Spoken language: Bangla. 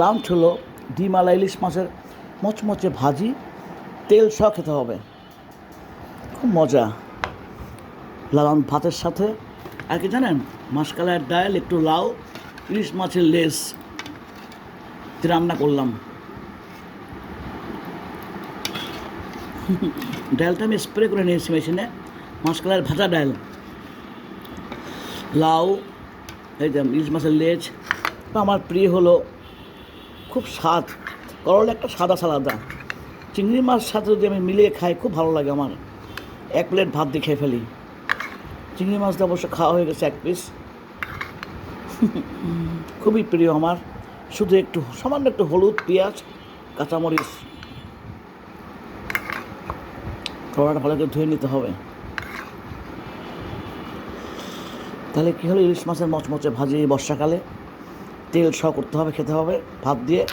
লাঞ্চ হলো ডিমালা ইলিশ মাছের মচমচে ভাজি, তেল সহ খেতে হবে, খুব মজা। লালান ভাতের সাথে আর কি জানেন, মাসকালাইয়ের ডাল, একটু লাউ, ইলিশ মাছের লেস রান্না করলাম। ডালটা আমি স্প্রে করে নিয়েছি মেশিনে, মাসকালাইয়ের ভাজা ডাল, লাউ, এই যে ইলিশ মাছের লেজ। আমার প্রিয় হলো খুব স্বাদ, করলে একটা সাদা সালাদা চিংড়ি মাছ সাথে যদি আমি মিলিয়ে খাই খুব ভালো লাগে আমার। এক প্লেট ভাত দিয়ে খেয়ে ফেলি। চিংড়ি মাছটা অবশ্য খাওয়া হয়ে গেছে এক পিস। খুবই প্রিয় আমার। শুধু একটু সামান্য একটু হলুদ, পেঁয়াজ, কাঁচামরিচ, কড়াটা ভালো করে ধুয়ে নিতে হবে। তাহলে কী হলো, ইলিশ মাছের মচমচে ভাজি বর্ষাকালে তেল সহ করতে হবে, খেতে হবে ভাত দিয়ে।